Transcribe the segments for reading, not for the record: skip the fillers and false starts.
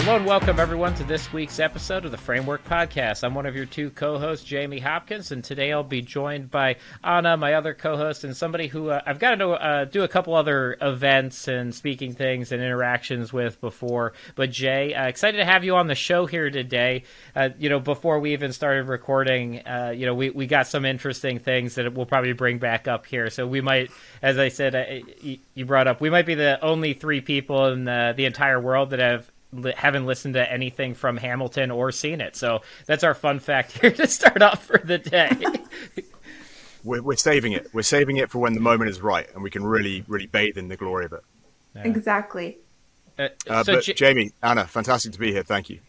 Hello and welcome everyone to this week's episode of the Framework Podcast. I'm one of your two co-hosts, Jamie Hopkins, and today I'll be joined by Anna, my other co-host, and somebody who I've got to do a couple other events and speaking things and interactions with before. But Jay, excited to have you on the show here today. Before we even started recording, we got some interesting things that we'll probably bring back up here. So we might, as I said, you brought up, we might be the only three people in the entire world that haven't listened to anything from Hamilton or seen it. So that's our fun fact here to start off for the day. We're saving it. We're saving it for when the moment is right and we can really, really bathe in the glory of it. Exactly. Jamie, Anna, fantastic to be here. Thank you.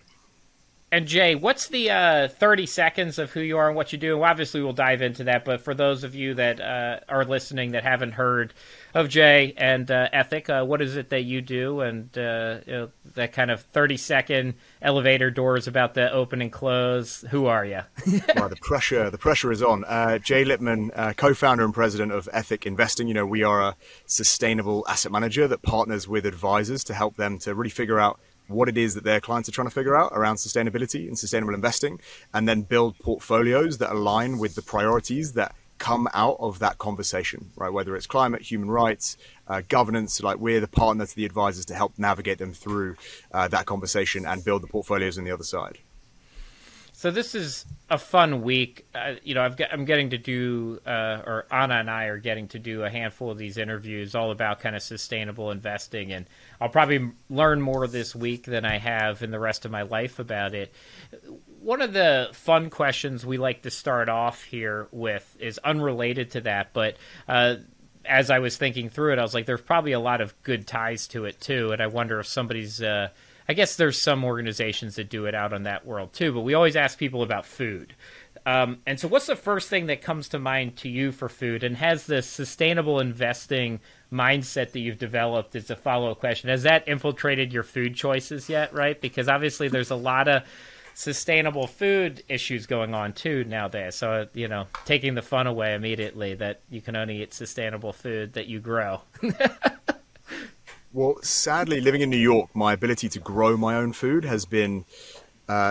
And Jay, what's the 30 seconds of who you are and what you do? Well, obviously, we'll dive into that. But for those of you that are listening that haven't heard of Jay and Ethic, what is it that you do? And that kind of 30-second elevator doors about the open and close. Who are you? Well, the pressure is on. Jay Lipman, co-founder and president of Ethic Investing. We are a sustainable asset manager that partners with advisors to help them to really figure out what it is that their clients are trying to figure out around sustainability and sustainable investing, and then build portfolios that align with the priorities that come out of that conversation, right? Whether it's climate, human rights, governance, like we're the partner to the advisors to help navigate them through that conversation and build the portfolios on the other side. So this is a fun week. I'm getting to do, or Anna and I are getting to do a handful of these interviews all about kind of sustainable investing. And I'll probably learn more this week than I have in the rest of my life about it. One of the fun questions we like to start off here with is unrelated to that. But as I was thinking through it, I was like, there's probably a lot of good ties to it, too. And I wonder if somebody's... I guess there's some organizations that do it out on that world too, but we always ask people about food. And so what's the first thing that comes to mind to you for food? And has the sustainable investing mindset that you've developed as a follow-up question, has that infiltrated your food choices yet, right? Because obviously there's a lot of sustainable food issues going on too nowadays. So, taking the fun away immediately that you can only eat sustainable food that you grow. Well, sadly, living in New York, my ability to grow my own food has been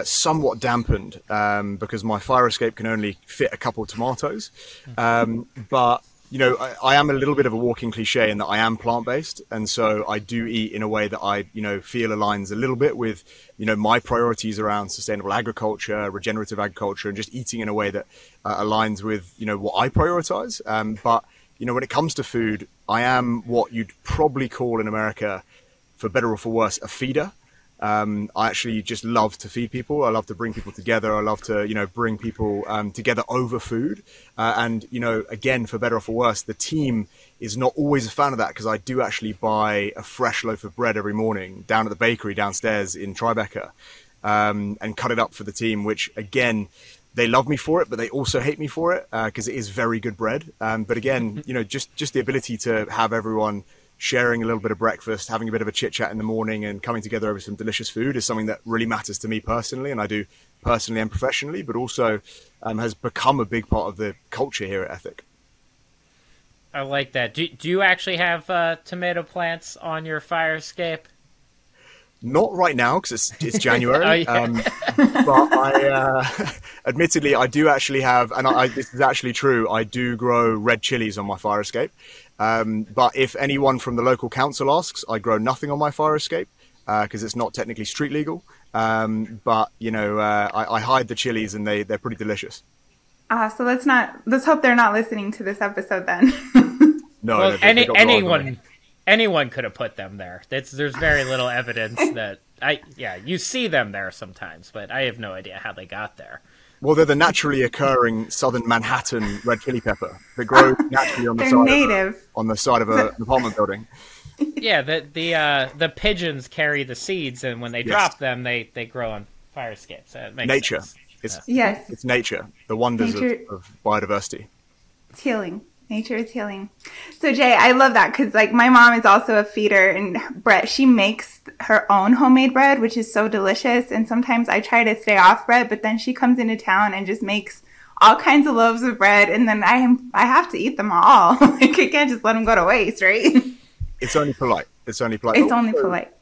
somewhat dampened because my fire escape can only fit a couple of tomatoes. But, I am a little bit of a walking cliche in that I am plant-based. And so I do eat in a way that I, feel aligns a little bit with, my priorities around sustainable agriculture, regenerative agriculture, and just eating in a way that aligns with, what I prioritize. But when it comes to food, I am what you'd probably call in America, for better or for worse, a feeder. I actually just love to feed people. I love to bring people together. I love to, bring people together over food. And, again, for better or for worse, the team is not always a fan of that because I do actually buy a fresh loaf of bread every morning down at the bakery downstairs in Tribeca and cut it up for the team, which, again, they love me for it, but they also hate me for it because it is very good bread. But again, just the ability to have everyone sharing a little bit of breakfast, having a bit of a chit chat in the morning and coming together over some delicious food is something that really matters to me personally. And I do personally and professionally, but also has become a big part of the culture here at Ethic. I like that. Do you actually have tomato plants on your fire escape? Not right now because it's January, Oh, yeah. But I, admittedly, I do actually have, and this is actually true, I do grow red chilies on my fire escape. But if anyone from the local council asks, I grow nothing on my fire escape because it's not technically street legal. But, I hide the chilies and they're pretty delicious. So let's hope they're not listening to this episode then. No, well, anyone could have put them there. There's very little evidence that you see them there sometimes, but I have no idea how they got there. Well, they're the naturally occurring southern Manhattan red chili pepper that grows naturally on the side of an apartment building. Yeah, the pigeons carry the seeds, and when they drop them, they grow on fire escapes. So it makes nature. sense. It's nature. The wonders of biodiversity. It's healing. Nature is healing. So Jay, I love that because my mom is also a feeder and bread. She makes her own homemade bread, which is so delicious. And sometimes I try to stay off bread, but then she comes into town and just makes all kinds of loaves of bread. And then I have to eat them all. I can't just let them go to waste, right? It's only polite. It's only polite. It's only polite.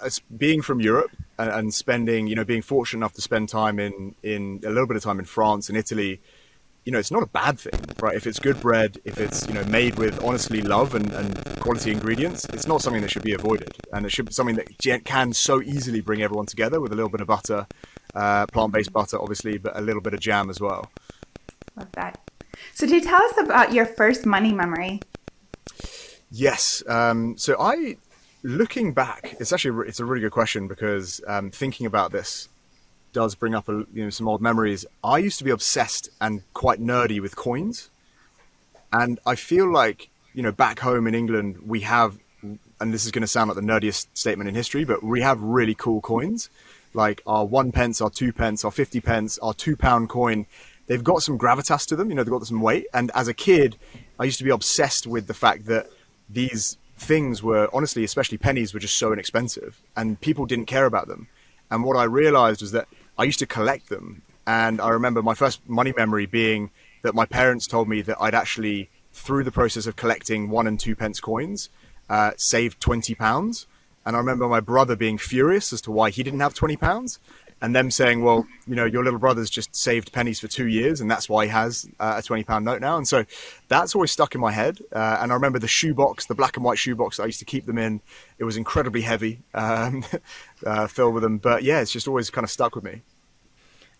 As being from Europe, and spending, being fortunate enough to spend time in a little bit of time in France and Italy, it's not a bad thing, right? If it's good bread, if it's, made with honestly love and quality ingredients, it's not something that should be avoided. And it should be something that can so easily bring everyone together with a little bit of butter, plant-based butter, obviously, but a little bit of jam as well. Love that. So do you tell us about your first money memory? Yes. Looking back, it's a really good question because thinking about this does bring up some old memories. I used to be obsessed and quite nerdy with coins, and I feel like back home in England we have, and this is going to sound like the nerdiest statement in history, but we have really cool coins, like our 1 pence, our 2 pence, our 50 pence, our £2 coin. They've got some gravitas to them, they've got some weight. And as a kid, I used to be obsessed with the fact that these things were, honestly, especially pennies, were just so inexpensive and people didn't care about them. And what I realized was that I used to collect them. And I remember my first money memory being that my parents told me that I'd actually, through the process of collecting 1 and 2 pence coins, saved £20. And I remember my brother being furious as to why he didn't have £20, and them saying, well, your little brother's just saved pennies for 2 years and that's why he has a £20 note now. And so that's always stuck in my head. And I remember the shoebox, the black and white shoebox that I used to keep them in. It was incredibly heavy, filled with them. But yeah, it's just always kind of stuck with me.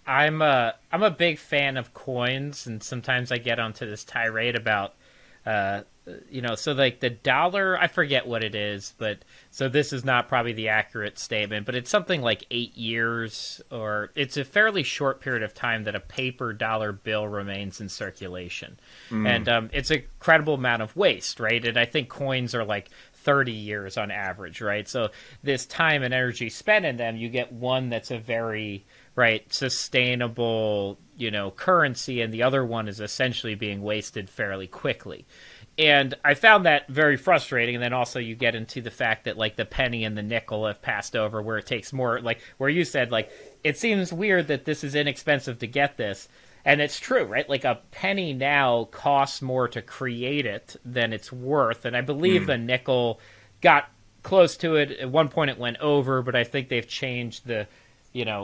I'm a big fan of coins, and sometimes I get onto this tirade about, so like the dollar, I forget what it is, but so this is not probably the accurate statement, but it's something like 8 years, or it's a fairly short period of time that a paper dollar bill remains in circulation. And it's a credible amount of waste, right? And I think coins are like 30 years on average, right? So this time and energy spent in them, you get one that's a very sustainable, currency, and the other one is essentially being wasted fairly quickly. And I found that very frustrating. And then also you get into the fact that like the penny and the nickel have passed over, where it takes more, like where you said, like, it seems weird that this is inexpensive to get this. And it's true, right? Like a penny now costs more to create it than it's worth. And I believe the nickel got close to it. At one point it went over, but I think they've changed the,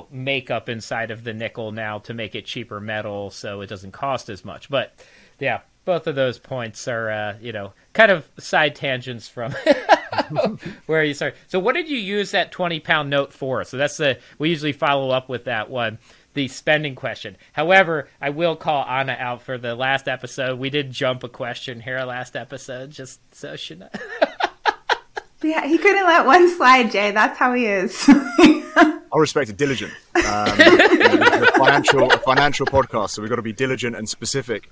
makeup inside of the nickel now to make it cheaper metal so it doesn't cost as much. But yeah, both of those points are, kind of side tangents from where you start. So what did you use that £20 note for? So that's we usually follow up with that one, the spending question. However, I will call Anna out for the last episode. We did jump a question here last episode, just so she knows. Yeah, he couldn't let one slide, Jay. That's how he is. I'll respect it. Diligent. A financial podcast, so we've got to be diligent and specific.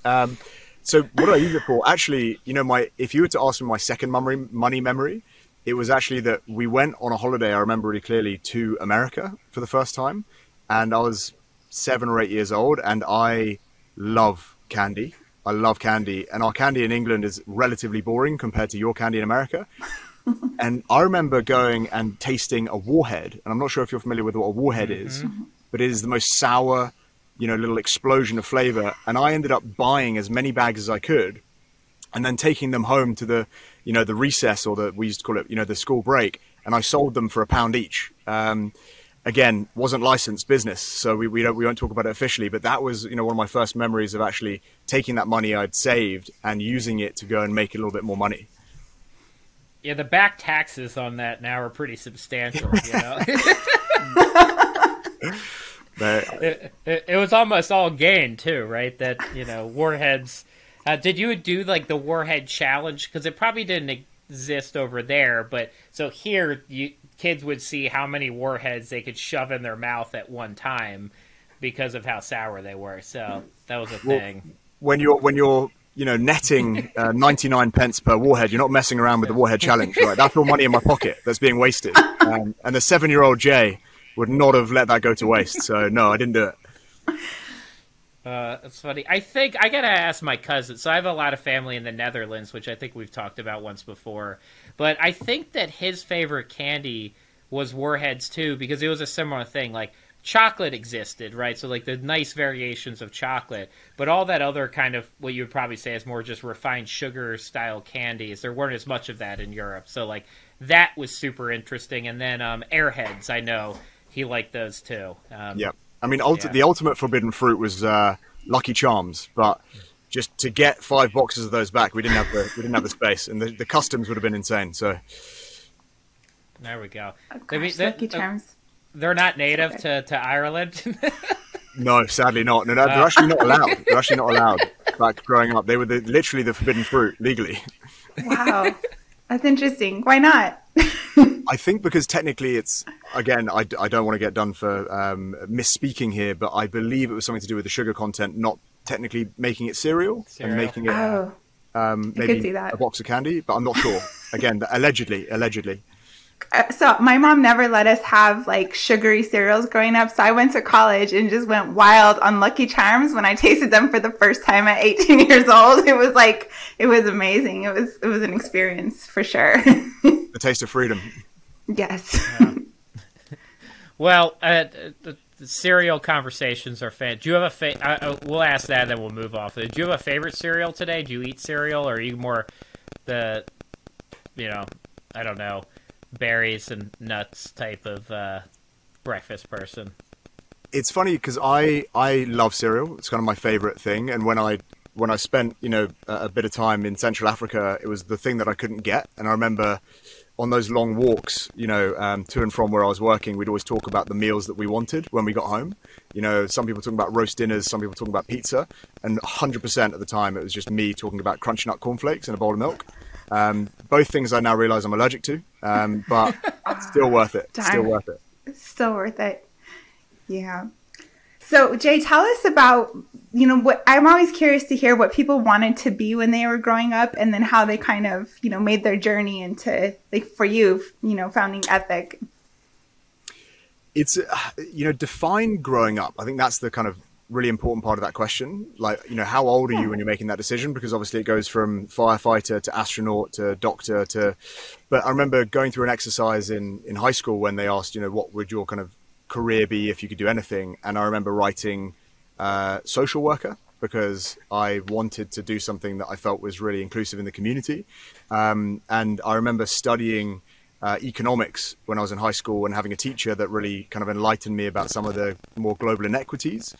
So what do I use it for? Actually, if you were to ask me my second money memory, it was actually that we went on a holiday, I remember really clearly, to America for the first time. And I was 7 or 8 years old, and I love candy. I love candy. And our candy in England is relatively boring compared to your candy in America. And I remember going and tasting a warhead. And I'm not sure if you're familiar with what a warhead is, but it is the most sour, little explosion of flavor. And I ended up buying as many bags as I could and then taking them home to the, the recess, or we used to call it, the school break. And I sold them for £1 each. Again, wasn't licensed business, so we won't talk about it officially, but that was, one of my first memories of actually taking that money I'd saved and using it to go and make a little bit more money. Yeah, the back taxes on that now are pretty substantial, It was almost all gain too, right? That, warheads. Did you do like the warhead challenge? Because it probably didn't exist over there, but so here kids would see how many warheads they could shove in their mouth at one time because of how sour they were. So that was a thing. When you're netting 99 pence per warhead, you're not messing around with the warhead challenge, right? That's all money in my pocket that's being wasted. And the 7-year-old Jay would not have let that go to waste. So no, I didn't do it. That's funny. I think I gotta ask my cousin. So I have a lot of family in the Netherlands, which I think we've talked about once before. But I think that his favorite candy was warheads too, because it was a similar thing. Like chocolate existed, right? So like the nice variations of chocolate, but all that other kind of what you would probably say is more just refined sugar style candies. There weren't as much of that in Europe. So like that was super interesting. And then Airheads, I know, he liked those too. Yeah. I mean, the ultimate forbidden fruit was Lucky Charms, but just to get 5 boxes of those back, we didn't have the space, and the customs would have been insane. So there we go. Oh, gosh, Lucky Charms. They're not native to Ireland. No, sadly not. No, they're actually not allowed. They're actually not allowed. Back growing up, they were literally the forbidden fruit legally. Wow, that's interesting. Why not? I think because technically it's, again, I don't want to get done for misspeaking here, but I believe it was something to do with the sugar content, not technically making it cereal. And making it maybe a box of candy, but I'm not sure. Again, allegedly. So my mom never let us have like sugary cereals growing up. So I went to college and just went wild on Lucky Charms when I tasted them for the first time at 18 years old. It was amazing. It was an experience for sure. The taste of freedom. Yes. Yeah. Well, the cereal conversations are fan. Do you have a we'll ask that, and then we'll move off. Do you have a favorite cereal today? Do you eat cereal, or are you more I don't know, berries and nuts type of breakfast person? It's funny because I love cereal. It's kind of my favorite thing. And when I spent a bit of time in Central Africa, it was the thing that I couldn't get. And I remember on those long walks, to and from where I was working, we'd always talk about the meals that we wanted when we got home. Some people talking about roast dinners, some people talking about pizza, and 100% of the time it was just me talking about crunchy nut cornflakes and a bowl of milk. Both things I now realize I'm allergic to, but still worth it. Still worth it. Still worth it. Yeah. So Jay, tell us about, what I'm always curious to hear what people wanted to be when they were growing up, and then how they kind of, made their journey into, like, for you, founding Ethic. It's, define growing up. I think that's the kind of really important part of that question. Like, how old are you when you're making that decision? Because obviously it goes from firefighter to astronaut to doctor but I remember going through an exercise in high school when they asked, what would your kind of career be if you could do anything? And I remember writing social worker, because I wanted to do something that I felt was really inclusive in the community. And I remember studying economics when I was in high school and having a teacher that really kind of enlightened me about some of the more global inequities,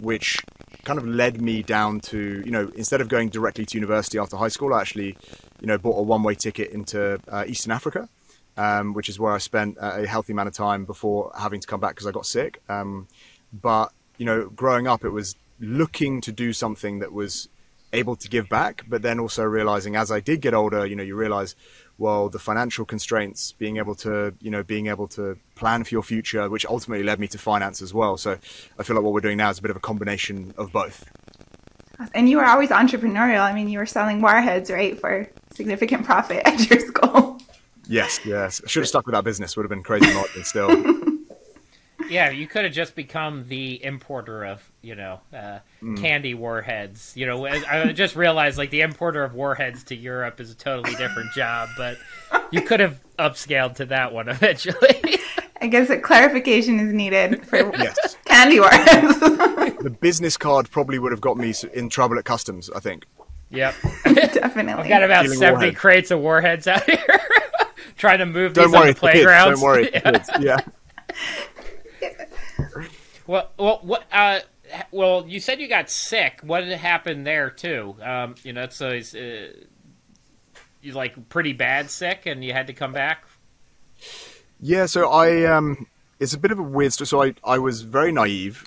which kind of led me down to, instead of going directly to university after high school, I actually, bought a one-way ticket into Eastern Africa, which is where I spent a healthy amount of time before having to come back because I got sick. But, growing up, it was looking to do something that was able to give back, but then also realizing as I did get older, you realize, well, the financial constraints, being able to plan for your future, which ultimately led me to finance as well. So I feel like what we're doing now is a bit of a combination of both. And you were always entrepreneurial. I mean, you were selling warheads, right, for significant profit at your school. Yes. I should have stuck with that business. Would have been crazy marketing still. Yeah, you could have just become the importer of, candy warheads. I just realized, like, the importer of warheads to Europe is a totally different job, but you could have upscaled to that one eventually. I guess a clarification is needed for yes. Candy warheads. The business card probably would have got me in trouble at customs, I think. Yep. Definitely. I've got about 70 crates of warheads out here trying to move these on the playgrounds. Don't worry, kids. Yeah. Well, you said you got sick. What had happened there too? So you like pretty bad sick, and you had to come back. Yeah, so it's a bit of a weird story. So I was very naive,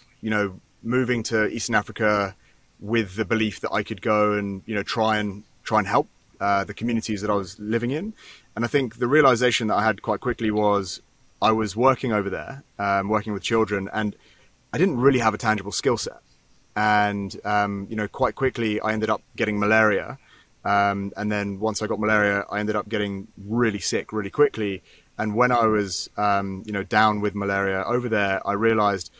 moving to Eastern Africa with the belief that I could go and try and help the communities that I was living in. And I think the realization that I had quite quickly was I was working over there, working with children, and I didn't really have a tangible skill set. And, quite quickly I ended up getting malaria. And then once I got malaria, I ended up getting really sick really quickly. And when I was, down with malaria over there, I realized,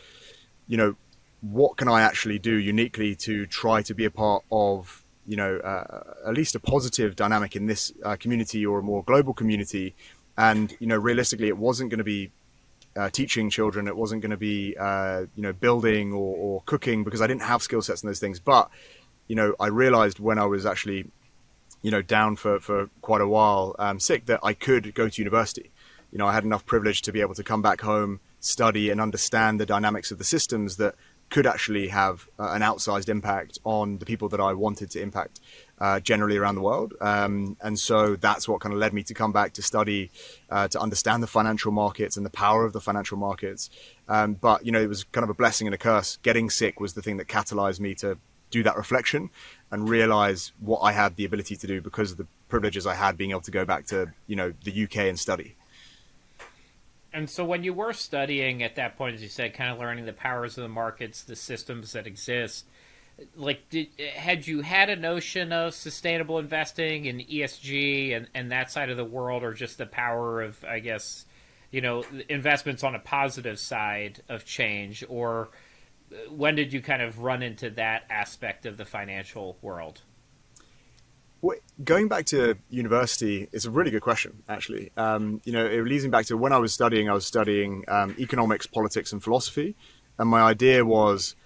what can I actually do uniquely to try to be a part of, at least a positive dynamic in this community or a more global community. And, realistically, it wasn't going to be teaching children. It wasn't going to be, building or cooking, because I didn't have skill sets in those things. But, I realized when I was actually, down for quite a while, sick, that I could go to university. I had enough privilege to be able to come back home, study and understand the dynamics of the systems that could actually have an outsized impact on the people that I wanted to impact generally around the world. And so that's what kind of led me to come back to study, to understand the financial markets and the power of the financial markets. But, you know, it was kind of a blessing and a curse. Getting sick was the thing that catalyzed me to do that reflection and realize what I had the ability to do because of the privileges I had being able to go back to, you know, the UK and study. And so when you were studying at that point, as you said, kind of learning the powers of the markets, the systems that exist, like, had you had a notion of sustainable investing and ESG and that side of the world, or just the power of, I guess, you know, investments on a positive side of change? Or when did you kind of run into that aspect of the financial world? Well, going back to university, it's a really good question, actually. You know, it leads me back to when I was studying economics, politics, and philosophy. And my idea was,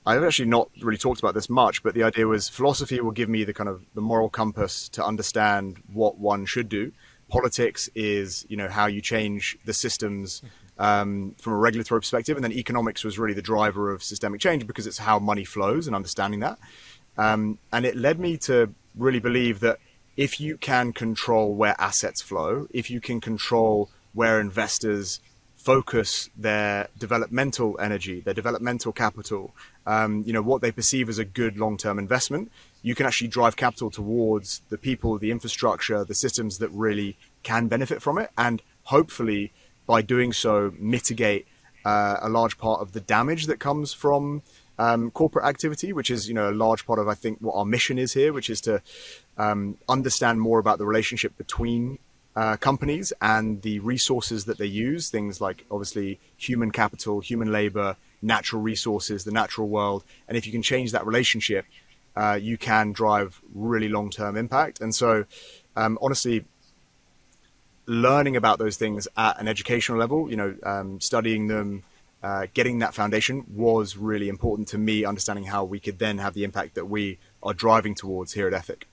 I've actually not really talked about this much, but the idea was philosophy will give me the kind of the moral compass to understand what one should do. Politics is, you know, how you change the systems from a regulatory perspective. And then economics was really the driver of systemic change because it's how money flows and understanding that. And it led me to really believe that if you can control where assets flow, if you can control where investors focus their developmental energy, their developmental capital, you know, what they perceive as a good long-term investment, you can actually drive capital towards the people, the infrastructure, the systems that really can benefit from it. And hopefully by doing so, mitigate a large part of the damage that comes from corporate activity, which is, you know, a large part of, I think, what our mission is here, which is to understand more about the relationship between companies and the resources that they use, things like obviously human capital, human labor, natural resources, the natural world. And if you can change that relationship, you can drive really long-term impact. And so honestly, learning about those things at an educational level, you know, studying them, getting that foundation was really important to me, understanding how we could then have the impact that we are driving towards here at Ethic.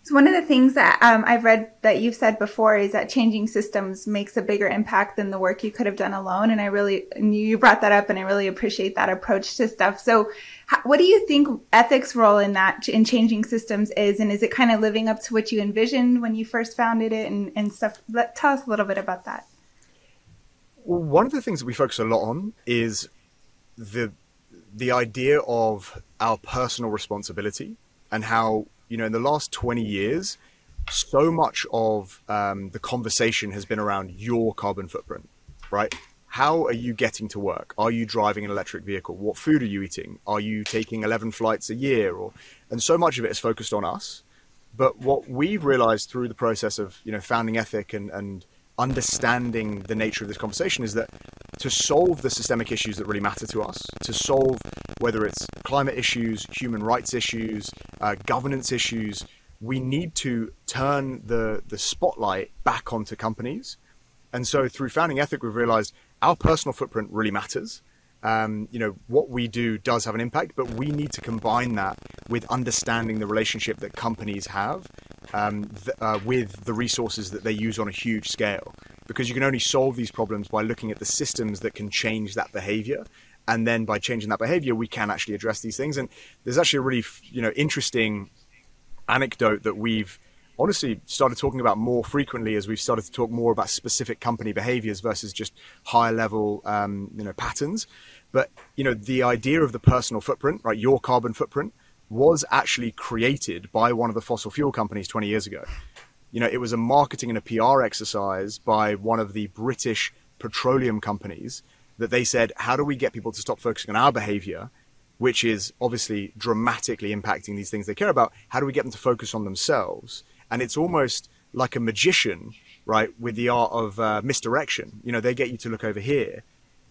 So one of the things that I've read that you've said before is that changing systems makes a bigger impact than the work you could have done alone. And you brought that up, and I really appreciate that approach to stuff. So what do you think ethics' role in changing systems is? And is it kind of living up to what you envisioned when you first founded it and stuff? Tell us a little bit about that. Well, one of the things that we focus a lot on is the idea of our personal responsibility and how, you know, in the last 20 years, so much of the conversation has been around your carbon footprint, right? How are you getting to work? Are you driving an electric vehicle? What food are you eating? Are you taking 11 flights a year? And so much of it is focused on us. But what we've realized through the process of, you know, founding Ethic and understanding the nature of this conversation is that to solve the systemic issues that really matter to us, to solve whether it's climate issues, human rights issues, governance issues, we need to turn the spotlight back onto companies. And so through founding Ethic, we've realized our personal footprint really matters. You know, what we do does have an impact, but we need to combine that with understanding the relationship that companies have with the resources that they use on a huge scale. Because you can only solve these problems by looking at the systems that can change that behavior. And then by changing that behavior, we can actually address these things. And there's actually a really, you know, interesting anecdote that we've honestly started talking about more frequently as we've started to talk more about specific company behaviors versus just higher level, you know, patterns. But, you know, the idea of the personal footprint, right, your carbon footprint, was actually created by one of the fossil fuel companies 20 years ago. You know, it was a marketing and a PR exercise by one of the British petroleum companies that they said, how do we get people to stop focusing on our behavior, which is obviously dramatically impacting these things they care about? How do we get them to focus on themselves? And it's almost like a magician, right, with the art of misdirection. You know, they get you to look over here.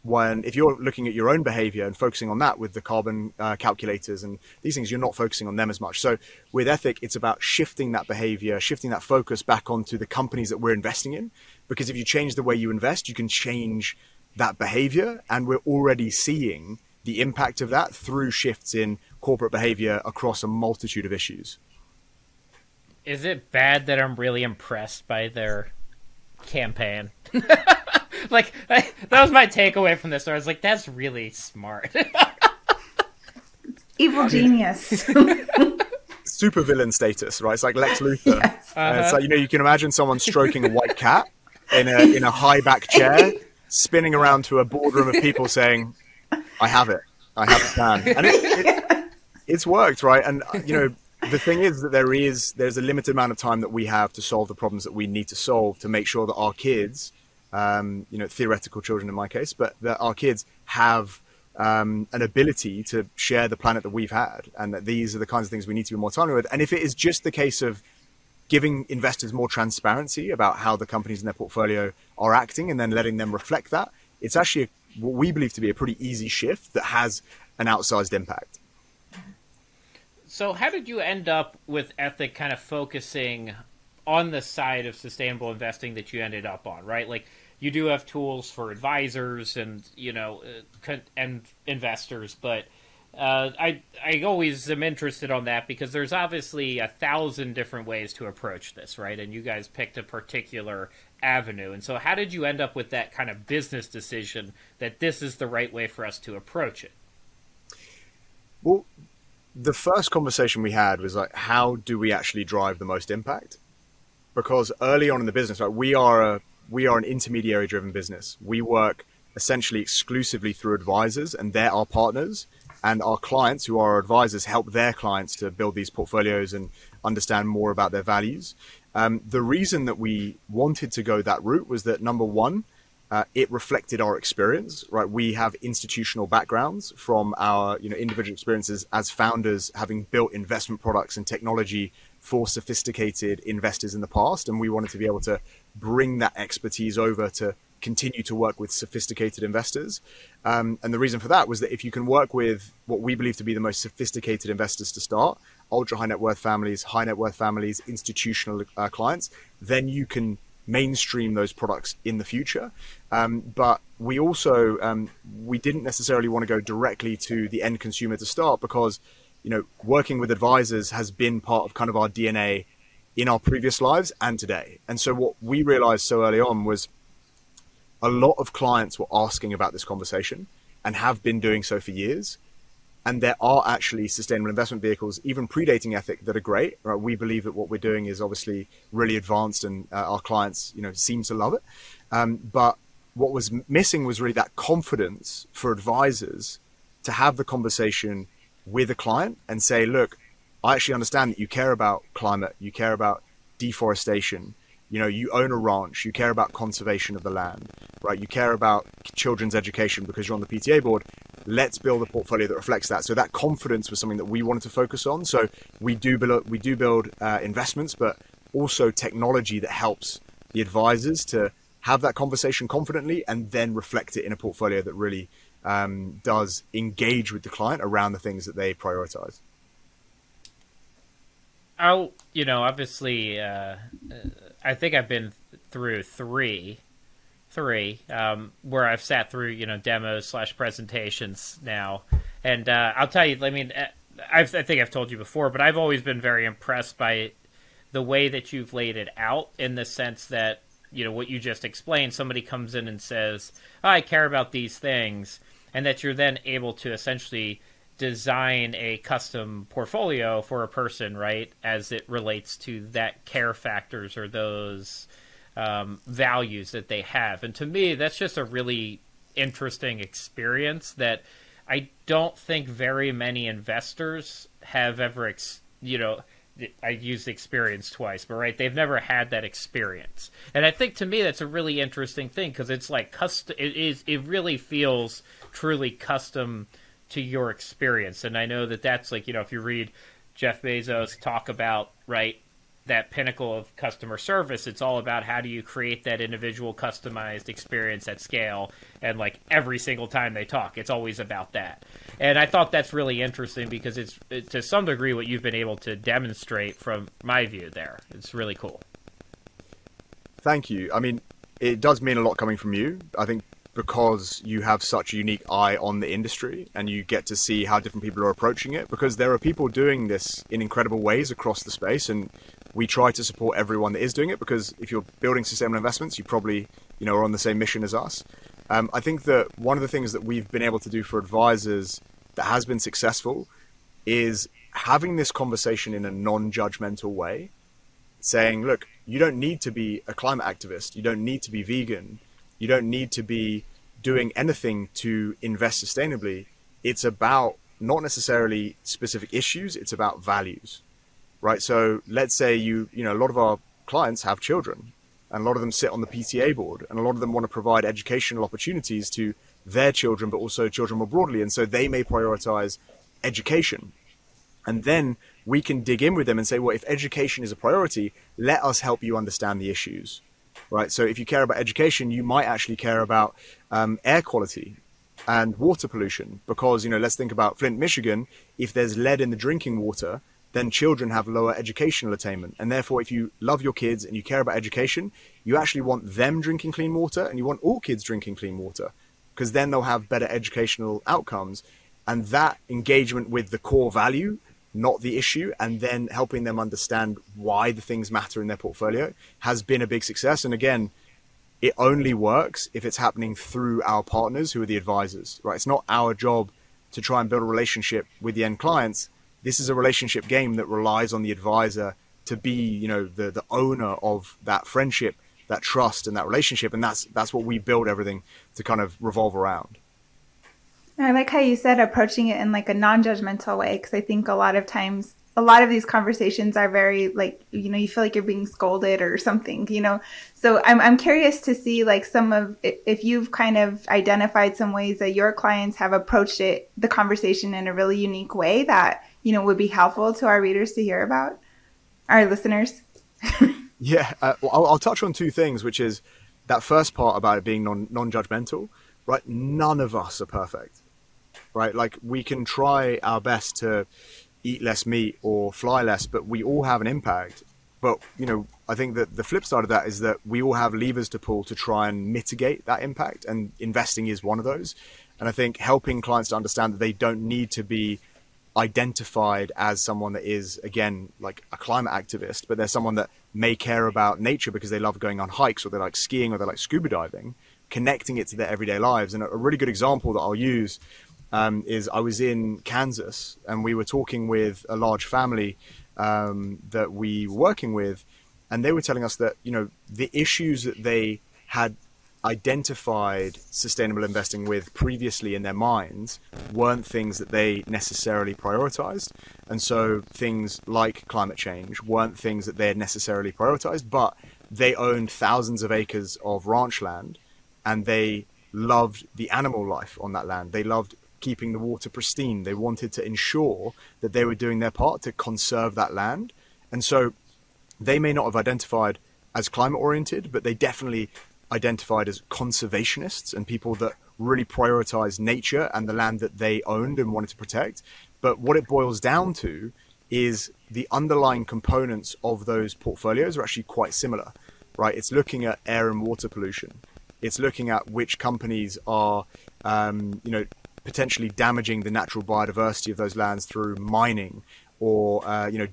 When if you're looking at your own behavior and focusing on that with the carbon calculators and these things, you're not focusing on them as much. So with Ethic, it's about shifting that behavior, shifting that focus back onto the companies that we're investing in. Because if you change the way you invest, you can change that behavior. And we're already seeing the impact of that through shifts in corporate behavior across a multitude of issues. Is it bad that I'm really impressed by their campaign? Like, that was my takeaway from this. I was like, that's really smart. Evil genius. Super villain status, right? It's like Lex Luthor. Yes. It's like, you can imagine someone stroking a white cat in a high back chair, spinning around to a boardroom of people saying, I have it. I have the plan. And it's worked, right? And, the thing is that there's a limited amount of time that we have to solve the problems that we need to solve to make sure that our kids, theoretical children in my case, but that our kids have an ability to share the planet that we've had, and that these are the kinds of things we need to be more timely with. And if it is just the case of giving investors more transparency about how the companies in their portfolio are acting and then letting them reflect that, it's actually what we believe to be a pretty easy shift that has an outsized impact. So how did you end up with Ethic kind of focusing on the side of sustainable investing that you ended up on, right? Like, you do have tools for advisors and, and investors, but I always am interested on that because there's obviously 1,000 different ways to approach this, right? And you guys picked a particular avenue. And so how did you end up with that kind of business decision that this is the right way for us to approach it? Well, the first conversation we had was like, how do we actually drive the most impact? Because early on in the business, right, we are an intermediary driven business. We work essentially exclusively through advisors, and they're our partners, and our clients, who are our advisors, help their clients to build these portfolios and understand more about their values. The reason that we wanted to go that route was that, number one, it reflected our experience, right? We have institutional backgrounds from our individual experiences as founders, having built investment products and technology for sophisticated investors in the past. And we wanted to be able to bring that expertise over to continue to work with sophisticated investors. And the reason for that was that if you can work with what we believe to be the most sophisticated investors to start, ultra high net worth families, institutional clients, then you can mainstream those products in the future. But we also, we didn't necessarily want to go directly to the end consumer to start because, working with advisors has been part of kind of our DNA in our previous lives and today. And so what we realized so early on was a lot of clients were asking about this conversation and have been doing so for years. And there are actually sustainable investment vehicles, even predating Ethic, that are great. Right? We believe that what we're doing is obviously really advanced, and our clients, seem to love it. But what was missing was really that confidence for advisors to have the conversation with a client and say, look, I actually understand that you care about climate, you care about deforestation, you own a ranch, you care about conservation of the land, right? You care about children's education because you're on the PTA board. Let's build a portfolio that reflects that. So that confidence was something that we wanted to focus on. So we do build investments, but also technology that helps the advisors to have that conversation confidently and then reflect it in a portfolio that really does engage with the client around the things that they prioritize. Obviously, I think I've been through three, where I've sat through, demos / presentations now. And I'll tell you, I mean, I think I've told you before, but I've always been very impressed by the way that you've laid it out, in the sense that, what you just explained, somebody comes in and says, I care about these things, and that you're then able to essentially design a custom portfolio for a person, right, as it relates to that care factors or those values that they have. And to me, that's just a really interesting experience that I don't think very many investors have ever, I used experience twice, but right, they've never had that experience. And I think to me that's a really interesting thing, because it's like custom. It really feels truly custom to your experience. And I know that that's like, if you read Jeff Bezos talk about, right, that pinnacle of customer service, it's all about how do you create that individual customized experience at scale. And like every single time they talk, it's always about that. And I thought that's really interesting because it's to some degree what you've been able to demonstrate from my view there. It's really cool. Thank you. I mean, it does mean a lot coming from you. I think because you have such a unique eye on the industry and you get to see how different people are approaching it, because there are people doing this in incredible ways across the space. And we try to support everyone that is doing it, because if you're building sustainable investments, you probably, are on the same mission as us. I think that one of the things that we've been able to do for advisors that has been successful is having this conversation in a non-judgmental way, saying, look, you don't need to be a climate activist. You don't need to be vegan. You don't need to be doing anything to invest sustainably. It's about not necessarily specific issues. It's about values, right? So let's say a lot of our clients have children, and a lot of them sit on the PTA board, and a lot of them want to provide educational opportunities to their children, but also children more broadly. And so they may prioritize education. And then we can dig in with them and say, well, if education is a priority, let us help you understand the issues, right? So if you care about education, you might actually care about air quality and water pollution, because, let's think about Flint, Michigan. If there's lead in the drinking water, then children have lower educational attainment. And therefore, if you love your kids and you care about education, you actually want them drinking clean water, and you want all kids drinking clean water, because then they'll have better educational outcomes. And that engagement with the core value, not the issue, and then helping them understand why the things matter in their portfolio, has been a big success. And again, it only works if it's happening through our partners, who are the advisors, right? It's not our job to try and build a relationship with the end clients. This is a relationship game that relies on the advisor to be, the owner of that friendship, that trust, and that relationship. And that's what we build everything to kind of revolve around. I like how you said approaching it in like a non-judgmental way, because I think a lot of times, a lot of these conversations are very like, you feel like you're being scolded or something, So I'm curious to see like if you've kind of identified some ways that your clients have approached the conversation in a really unique way that, would be helpful to our readers to hear about, our listeners. Yeah, I'll touch on two things, which is that first part about it being non-judgmental, right? None of us are perfect, right? Like, we can try our best to eat less meat or fly less, but we all have an impact. But, I think that the flip side of that is that we all have levers to pull to try and mitigate that impact, and investing is one of those. And I think helping clients to understand that they don't need to be identified as someone that is, again, like a climate activist, but they're someone that may care about nature because they love going on hikes, or they like skiing, or they like scuba diving, connecting it to their everyday lives. And a really good example that I'll use is I was in Kansas, and we were talking with a large family that we were working with, and they were telling us that, the issues that they had identified sustainable investing with previously in their minds weren't things that they necessarily prioritized. And so things like climate change weren't things that they had necessarily prioritized, but they owned thousands of acres of ranch land, and they loved the animal life on that land. They loved keeping the water pristine. They wanted to ensure that they were doing their part to conserve that land. And so they may not have identified as climate oriented, but they definitely identified as conservationists and people that really prioritize nature and the land that they owned and wanted to protect. But what it boils down to is the underlying components of those portfolios are actually quite similar, right? It's looking at air and water pollution. It's looking at which companies are, potentially damaging the natural biodiversity of those lands through mining, or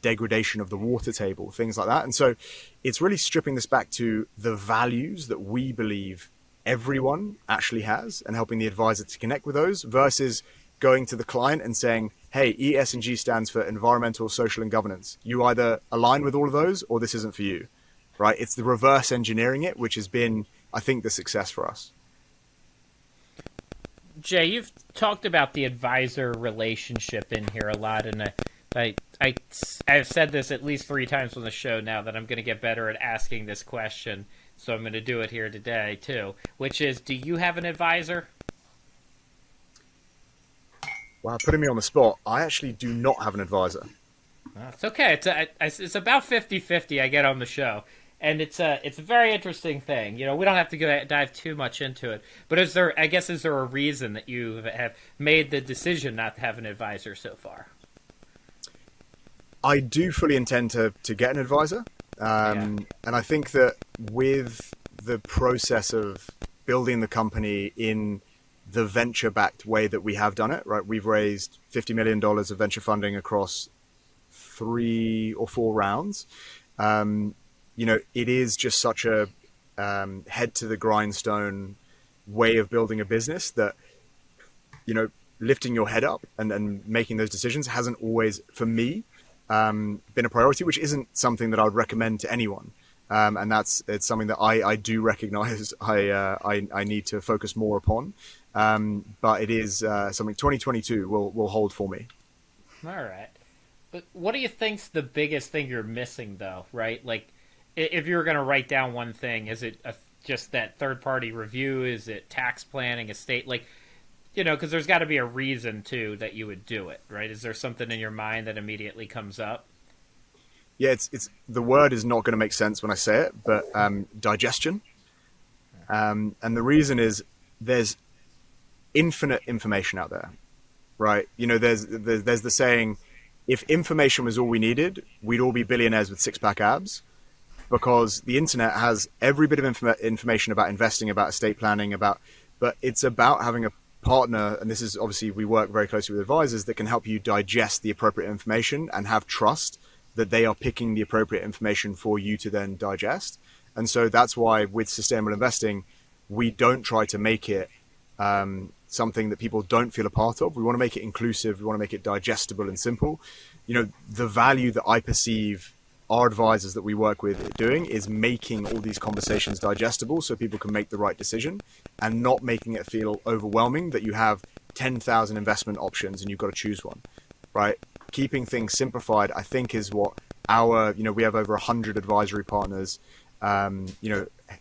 degradation of the water table, things like that. And so it's really stripping this back to the values that we believe everyone actually has, and helping the advisor to connect with those, versus going to the client and saying, hey, ESG stands for environmental, social, and governance. You either align with all of those, or this isn't for you, right? It's the reverse engineering it, which has been, I think, the success for us. Jay, you've talked about the advisor relationship in here a lot, and I've said this at least 3 times on the show now, that I'm going to get better at asking this question, so I'm going to do it here today too, which is, do you have an advisor? Wow, putting me on the spot. I actually do not have an advisor. It's okay. It's about 50-50 I get on the show. And it's a very interesting thing. We don't have to dive too much into it. But is there a reason that you have made the decision not to have an advisor so far? I do fully intend to get an advisor. And I think that with the process of building the company in the venture-backed way that we have done it, right? We've raised $50 million of venture funding across 3 or 4 rounds. You know, it is just such a head to the grindstone way of building a business that, you know, lifting your head up and making those decisions hasn't always, for me, been a priority, which isn't something that I would recommend to anyone. And it's something that I do recognize I need to focus more upon. But it is something 2022 will hold for me. All right. But what do you think's the biggest thing you're missing, though, right? Like, if you were going to write down one thing, is it just that third-party review? Is it tax planning, estate? Like, you know, because there's got to be a reason, too, that you would do it, right? Is there something in your mind that immediately comes up? Yeah, it's the word is not going to make sense when I say it, but digestion. And the reason is there's infinite information out there, right? You know, there's the saying, if information was all we needed, we'd all be billionaires with six-pack abs, because the internet has every bit of information about investing, about estate planning, but it's about having a partner, and this is obviously, we work very closely with advisors that can help you digest the appropriate information and have trust that they are picking the appropriate information for you to then digest. And so that's why with sustainable investing, we don't try to make it something that people don't feel a part of. We want to make it inclusive. We want to make it digestible and simple. You know, the value that I perceive our advisors that we work with doing is making all these conversations digestible so people can make the right decision, and not making it feel overwhelming that you have 10,000 investment options and you've got to choose one, right? Keeping things simplified, I think, is what we have over 100 advisory partners.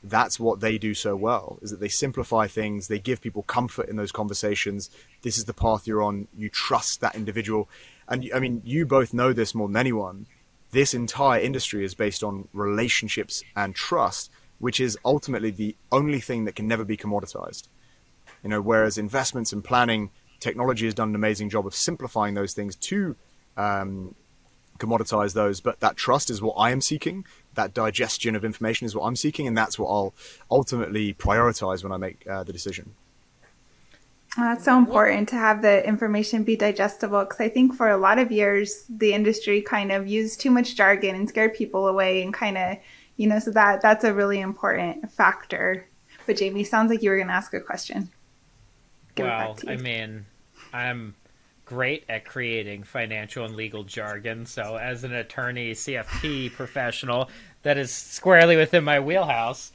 That's what they do so well, is that they simplify things. They give people comfort in those conversations. This is the path you're on. You trust that individual. And I mean, you both know this more than anyone. This entire industry is based on relationships and trust, which is ultimately the only thing that can never be commoditized. You know, whereas investments and planning, technology has done an amazing job of simplifying those things to commoditize those, but that trust is what I am seeking. That digestion of information is what I'm seeking, and that's what I'll ultimately prioritize when I make the decision. That's so important to have the information be digestible, because I think for a lot of years, the industry kind of used too much jargon and scared people away, and kind of, you know, so that's a really important factor. But Jamie, sounds like you were going to ask a question. Well, I mean, I'm great at creating financial and legal jargon. So as an attorney, CFP professional, that is squarely within my wheelhouse.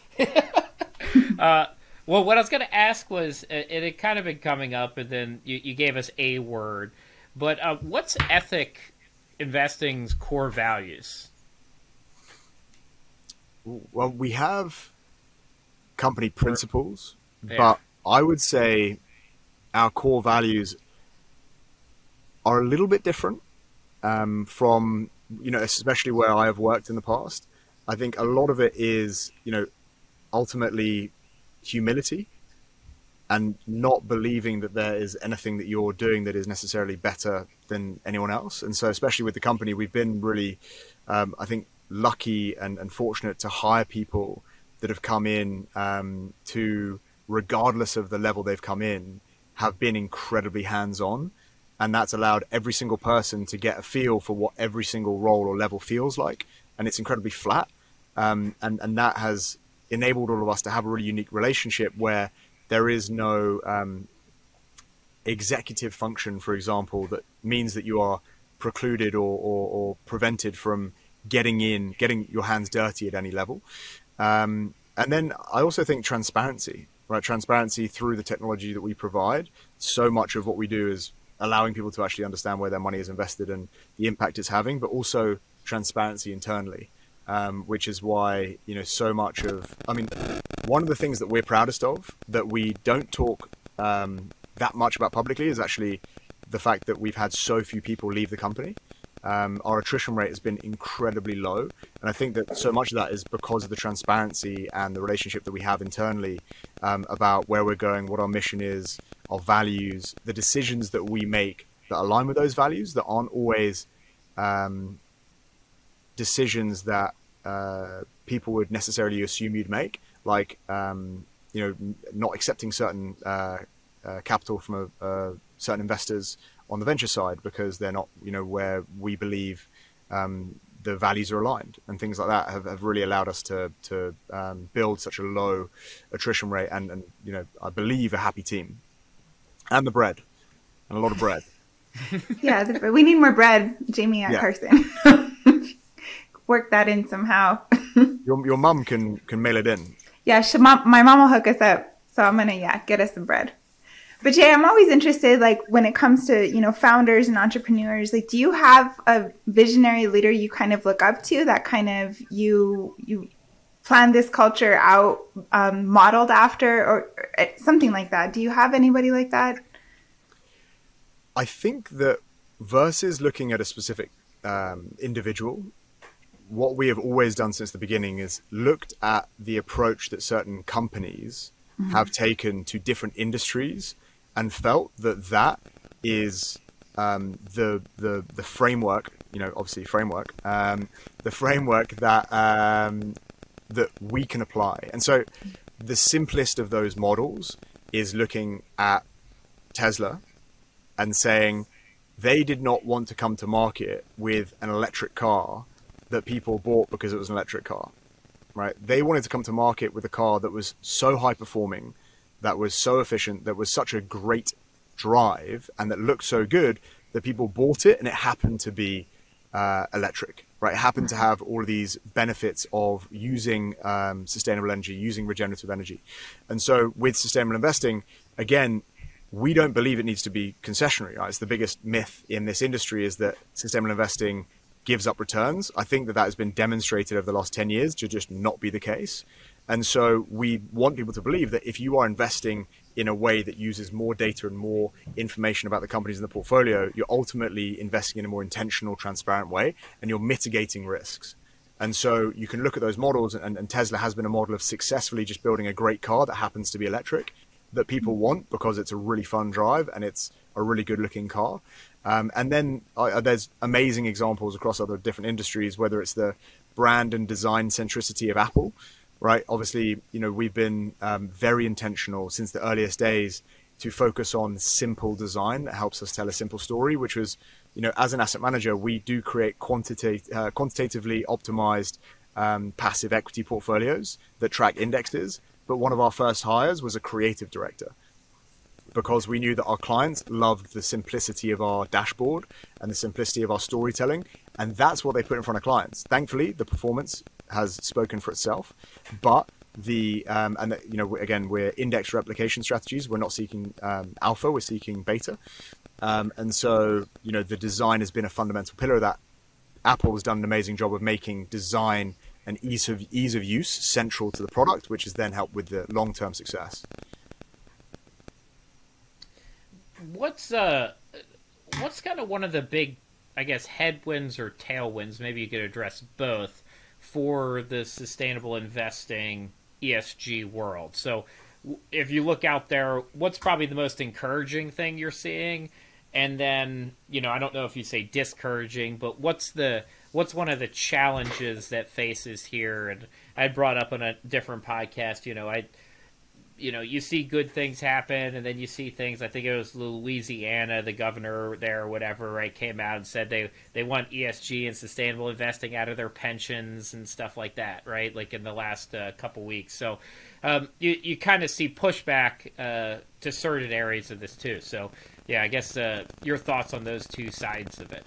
Well, what I was going to ask was, it had kind of been coming up, and then you gave us a word, but what's ethic investing's core values? Well, we have company principles, but I would say our core values are a little bit different from, you know, especially where I have worked in the past. I think a lot of it is, you know, ultimately humility and not believing that there is anything that you're doing that is necessarily better than anyone else. And so, especially with the company, we've been really, I think, lucky and fortunate to hire people that have come in to, regardless of the level they've come in, have been incredibly hands-on. And that's allowed every single person to get a feel for what every single role or level feels like. And it's incredibly flat. And that has enabled all of us to have a really unique relationship where there is no executive function, for example, that means that you are precluded or prevented from getting your hands dirty at any level. And then I also think transparency, right? Transparency through the technology that we provide. So much of what we do is allowing people to actually understand where their money is invested and the impact it's having, but also transparency internally, which is why, you know, so much of, I mean, one of the things that we're proudest of that we don't talk that much about publicly is actually the fact that we've had so few people leave the company. Our attrition rate has been incredibly low. And I think that so much of that is because of the transparency and the relationship that we have internally about where we're going, what our mission is, our values, the decisions that we make that align with those values that aren't always decisions that people would necessarily assume you'd make, like, not accepting certain capital from certain investors on the venture side because they're not, where we believe the values are aligned, and things like that have really allowed us to build such a low attrition rate and I believe a happy team, and the bread, and a lot of bread. Yeah, we need more bread, Jamie at Carson. Work that in somehow. Your mum can mail it in. Yeah, my mom will hook us up, so I'm gonna get us some bread. But Jay, I'm always interested, like when it comes to founders and entrepreneurs, like do you have a visionary leader you kind of look up to that kind of you plan this culture out, modeled after, or something like that? Do you have anybody like that? I think that versus looking at a specific individual, what we have always done since the beginning is looked at the approach that certain companies have taken to different industries, and felt that is the framework, obviously framework, the framework that that we can apply. And so the simplest of those models is looking at Tesla and saying they did not want to come to market with an electric car that people bought because it was an electric car, right? They wanted to come to market with a car that was so high performing, that was so efficient, that was such a great drive, and that looked so good that people bought it, and it happened to be electric, right? It happened to have all of these benefits of using sustainable energy, using regenerative energy. And so with sustainable investing, again, we don't believe it needs to be concessionary, right? It's the biggest myth in this industry is that sustainable investing gives up returns. I think that has been demonstrated over the last 10 years to just not be the case. And so we want people to believe that if you are investing in a way that uses more data and more information about the companies in the portfolio, you're ultimately investing in a more intentional, transparent way, and you're mitigating risks. And so you can look at those models, and Tesla has been a model of successfully just building a great car that happens to be electric, that people want because it's a really fun drive and it's a really good looking car. And then there's amazing examples across other different industries, whether it's the brand and design centricity of Apple, right? Obviously, we've been very intentional since the earliest days to focus on simple design that helps us tell a simple story, which was, as an asset manager, we do create quantitatively optimized passive equity portfolios that track indexes. But one of our first hires was a creative director, because we knew that our clients loved the simplicity of our dashboard and the simplicity of our storytelling. And that's what they put in front of clients. Thankfully, the performance has spoken for itself, but again, we're index replication strategies. We're not seeking alpha, we're seeking beta. And so, the design has been a fundamental pillar of that. Apple has done an amazing job of making design and ease of use central to the product, which has then helped with the long-term success. What's kind of one of the big, I guess, headwinds or tailwinds, maybe you could address both, for the sustainable investing ESG world? So if you look out there, what's probably the most encouraging thing you're seeing? And then, I don't know if you say discouraging, but what's one of the challenges that faces here? And I brought up on a different podcast, you see good things happen, and then you see things. I think it was Louisiana, the governor there or whatever, right, came out and said they want ESG and sustainable investing out of their pensions and stuff like that, right, like in the last couple weeks. So you kind of see pushback to certain areas of this too. So, yeah, I guess your thoughts on those two sides of it.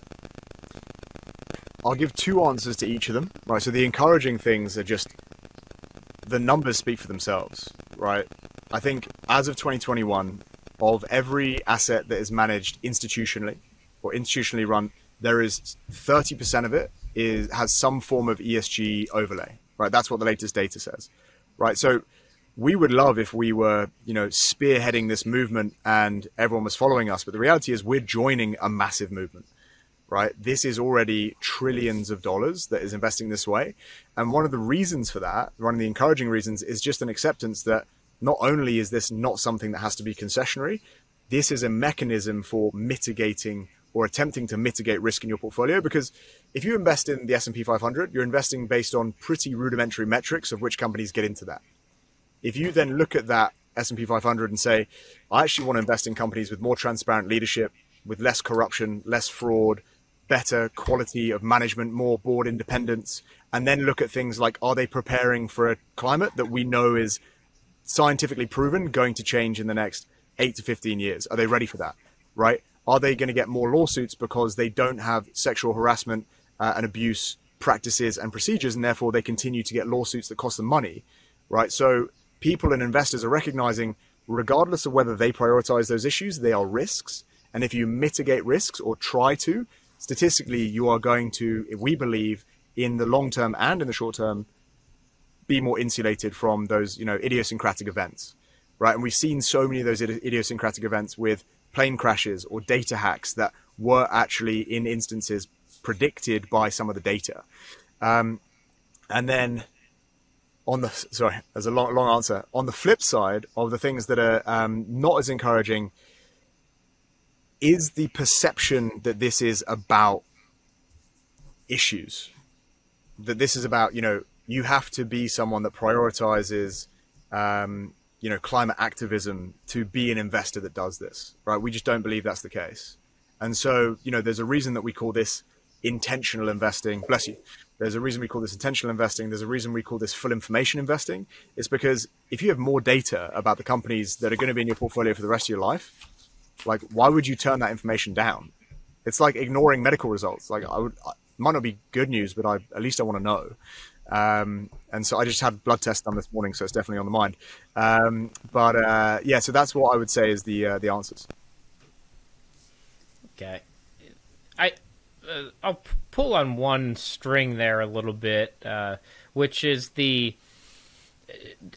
I'll give two answers to each of them, right? So the encouraging things are just the numbers speak for themselves, right? I think as of 2021, of every asset that is managed institutionally or institutionally run, there is 30% of it has some form of ESG overlay, right? That's what the latest data says, right? So we would love if we were, spearheading this movement and everyone was following us. But the reality is we're joining a massive movement, right? This is already trillions of dollars that is investing this way. And one of the reasons for that, one of the encouraging reasons, is just an acceptance that not only is this not something that has to be concessionary, this is a mechanism for mitigating or attempting to mitigate risk in your portfolio. Because if you invest in the S&P 500, you're investing based on pretty rudimentary metrics of which companies get into that. If you then look at that S&P 500 and say, I actually want to invest in companies with more transparent leadership, with less corruption, less fraud, better quality of management, more board independence, and then look at things like, are they preparing for a climate that we know is scientifically proven going to change in the next 8 to 15 years? Are they ready for that, right? Are they going to get more lawsuits because they don't have sexual harassment and abuse practices and procedures, and therefore they continue to get lawsuits that cost them money, right? So people and investors are recognizing, regardless of whether they prioritize those issues, they are risks. And if you mitigate risks or try to, statistically, you are going to, we believe, in the long term and in the short term, be more insulated from those, idiosyncratic events, right? And we've seen so many of those idiosyncratic events with plane crashes or data hacks that were actually, in instances, predicted by some of the data. And then there's a long answer. On the flip side of the things that are not as encouraging is the perception that this is about issues, that this is about, you have to be someone that prioritizes, climate activism to be an investor that does this, right? We just don't believe that's the case. And so, there's a reason that we call this intentional investing. Bless you. There's a reason we call this intentional investing. There's a reason we call this full information investing. It's because if you have more data about the companies that are going to be in your portfolio for the rest of your life, like, why would you turn that information down? It's like ignoring medical results. Like, it might not be good news, but at least I want to know. And so I just had blood tests done this morning, so it's definitely on the mind. So that's what I would say is the answers. Okay. I'll pull on one string there a little bit, which is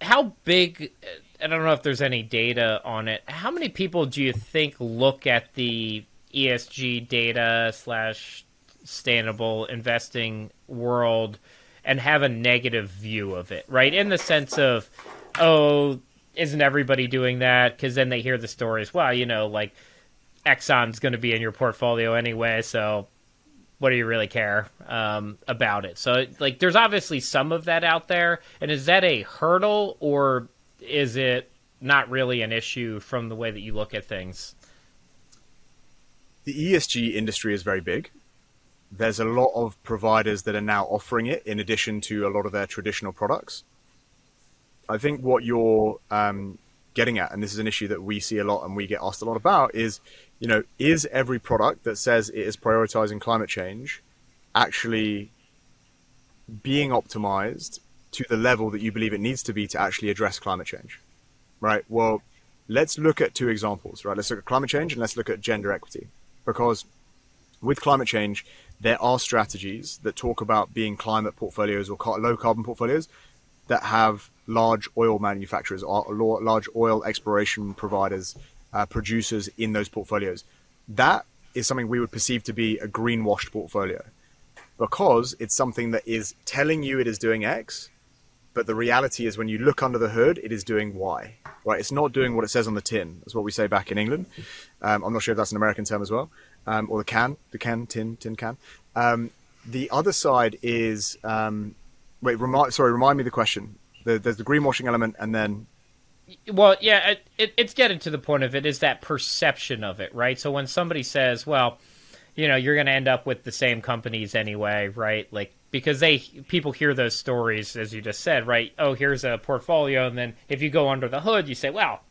how big, I don't know if there's any data on it. How many people do you think look at the ESG data / sustainable investing world and have a negative view of it, right? In the sense of, oh, isn't everybody doing that? Because then they hear the stories, well, like Exxon's going to be in your portfolio anyway, so what do you really care about it? So, like, there's obviously some of that out there. And is that a hurdle, or is it not really an issue from the way that you look at things? The ESG industry is very big. There's a lot of providers that are now offering it in addition to a lot of their traditional products. I think what you're getting at, and this is an issue that we see a lot and we get asked a lot about, is every product that says it is prioritizing climate change actually being optimized to the level that you believe it needs to be to actually address climate change, right? Well, let's look at two examples, right? Let's look at climate change and let's look at gender equity. Because with climate change, there are strategies that talk about being climate portfolios or low carbon portfolios that have large oil manufacturers or large oil exploration providers, producers in those portfolios. That is something we would perceive to be a greenwashed portfolio, because it's something that is telling you it is doing X, but the reality is when you look under the hood, it is doing Y, right? It's not doing what it says on the tin. That's what we say back in England. I'm not sure if that's an American term as well, or tin can. The other side is, remind me the question. There's the greenwashing element, and then... Well, yeah, it's getting to the point of it is that perception of it, right? So when somebody says, well, you're going to end up with the same companies anyway, right? Like, because people hear those stories, as you just said, right? Oh, here's a portfolio, and then if you go under the hood, you say, well,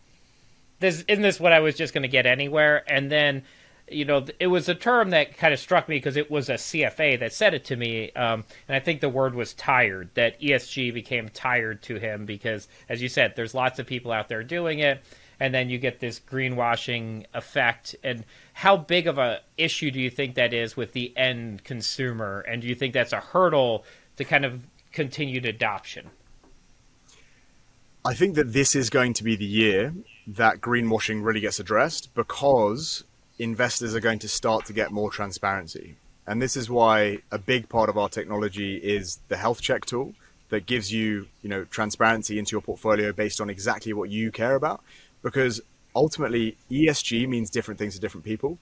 isn't this what I was just going to get anywhere? And then, it was a term that kind of struck me because it was a CFA that said it to me, and I think the word was tired, that ESG became tired to him because, as you said, there's lots of people out there doing it, and then you get this greenwashing effect. And how big of a issue do you think that is with the end consumer? And do you think that's a hurdle to kind of continued adoption? I think that this is going to be the year that greenwashing really gets addressed, because investors are going to start to get more transparency. And this is why a big part of our technology is the health check tool that gives you, transparency into your portfolio based on exactly what you care about. Because ultimately, ESG means different things to different people.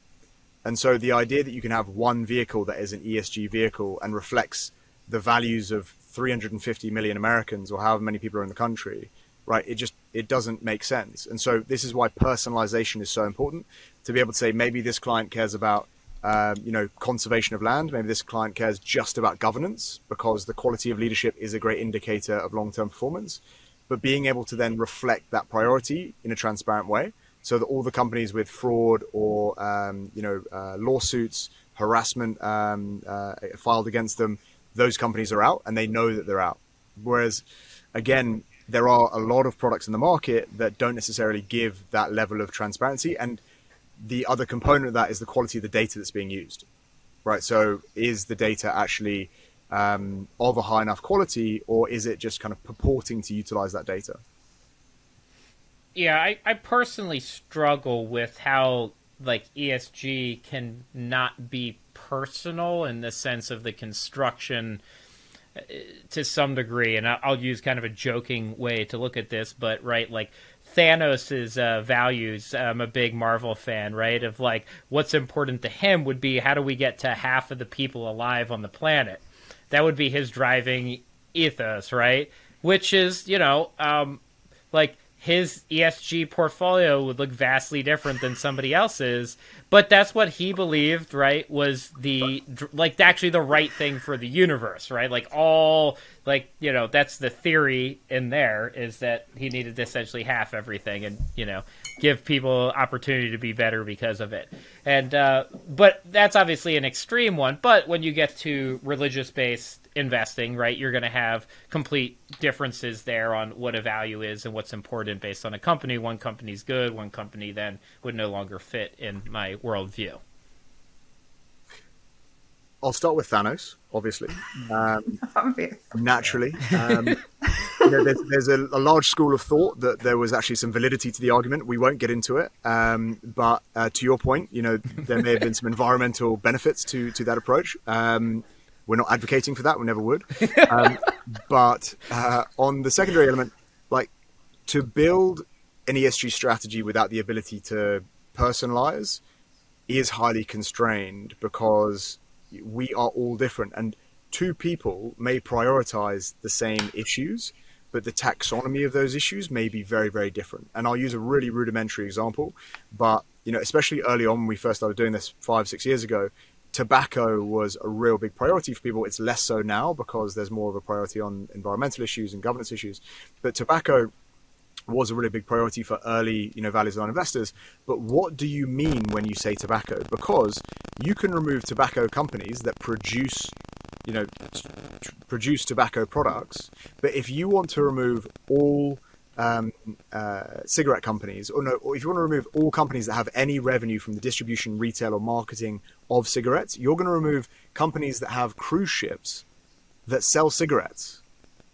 And so the idea that you can have one vehicle that is an ESG vehicle and reflects the values of 350 million Americans, or however many people are in the country, right? It doesn't make sense. And so this is why personalization is so important, to be able to say, maybe this client cares about conservation of land. Maybe this client cares just about governance because the quality of leadership is a great indicator of long-term performance. But being able to then reflect that priority in a transparent way so that all the companies with fraud or, lawsuits, harassment filed against them, those companies are out and they know that they're out. Whereas, again, there are a lot of products in the market that don't necessarily give that level of transparency. And the other component of that is the quality of the data that's being used, right? So is the data actually of a high enough quality, or is it just kind of purporting to utilize that data? Yeah, I personally struggle with how ESG can not be personal in the sense of the construction to some degree, and I'll use kind of a joking way to look at this, but right, Thanos's values. I'm a big Marvel fan, right? Of what's important to him would be how do we get to half of the people alive on the planet? That would be his driving ethos, right? Which is, his ESG portfolio would look vastly different than somebody else's, but that's what he believed, right, was actually the right thing for the universe, right? That's the theory in there, is that he needed to essentially half everything and, give people opportunity to be better because of it. And, but that's obviously an extreme one. But when you get to religious-based investing, right, you're going to have complete differences there on what a value is and what's important based on a company. One company's good, one company then would no longer fit in my worldview. I'll start with Thanos, obviously. Obvious. Naturally. There's a large school of thought that there was actually some validity to the argument. We won't get into it. But to your point, there may have been some environmental benefits to that approach. We're not advocating for that. We never would. But on the secondary element, to build an ESG strategy without the ability to personalize is highly constrained because we are all different. And two people may prioritize the same issues, but the taxonomy of those issues may be very, very different. And I'll use a really rudimentary example, but especially early on when we first started doing this 5-6 years ago, tobacco was a real big priority for people. It's less so now because there's more of a priority on environmental issues and governance issues. But tobacco was a really big priority for early, value line investors. But what do you mean when you say tobacco? Because you can remove tobacco companies that produce tobacco products. But if you want to remove all cigarette companies, or if you want to remove all companies that have any revenue from the distribution, retail, or marketing of cigarettes, you're going to remove companies that have cruise ships that sell cigarettes,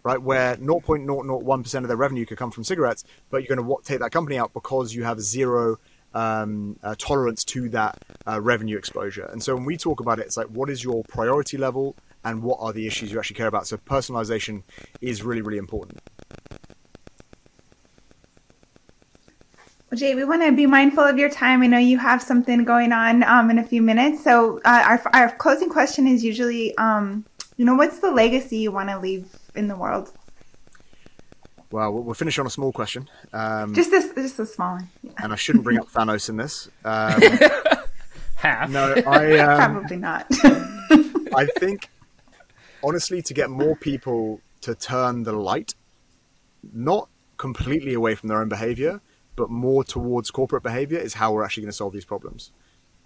right? Where 0.001% of their revenue could come from cigarettes, but you're going to take that company out because you have zero tolerance to that revenue exposure. And so when we talk about it, it's what is your priority level and what are the issues you actually care about? So personalization is really, really important. Well, Jay, we want to be mindful of your time. I know you have something going on in a few minutes. So our closing question is usually, what's the legacy you want to leave in the world? Well, we'll finish on a small question. Just a small one. Yeah. And I shouldn't bring up Thanos in this. Half. No, Probably not. I think, honestly, to get more people to turn the light, not completely away from their own behavior, but more towards corporate behavior is how we're actually going to solve these problems.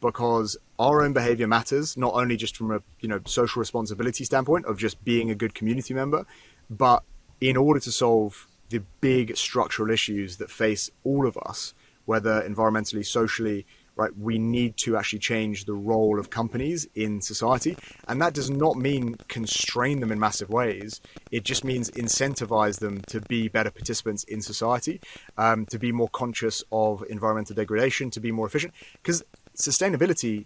Because our own behavior matters, not only just from a social responsibility standpoint of just being a good community member, but in order to solve the big structural issues that face all of us, whether environmentally, socially, right, we need to actually change the role of companies in society. And that does not mean constrain them in massive ways. It just means incentivize them to be better participants in society, to be more conscious of environmental degradation, to be more efficient. Because sustainability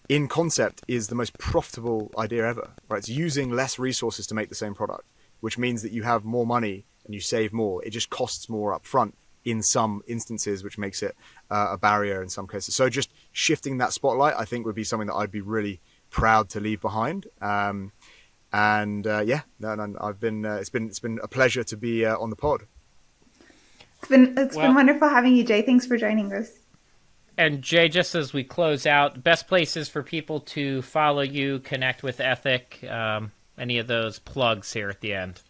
in concept is the most profitable idea ever, right? It's using less resources to make the same product, which means that you have more money and you save more. It just costs more up front in some instances, which makes it a barrier in some cases. So just shifting that spotlight, I think, would be something that I'd be really proud to leave behind. I've been it's been a pleasure to be on the pod. It's been wonderful having you, Jay. Thanks for joining us. And Jay, just as we close out, best places for people to follow you, connect with Ethic, any of those plugs here at the end?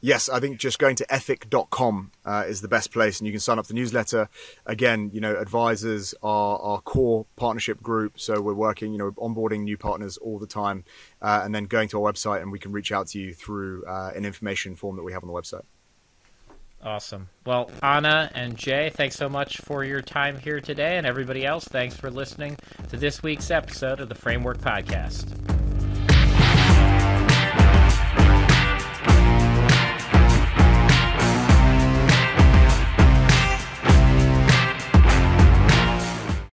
Yes, I think just going to ethic.com is the best place, and you can sign up for the newsletter. Again, advisors are our core partnership group, so we're working, onboarding new partners all the time, and then going to our website, and we can reach out to you through an information form that we have on the website. Awesome. Well, Anna and Jay, thanks so much for your time here today, and everybody else, thanks for listening to this week's episode of the Framework Podcast.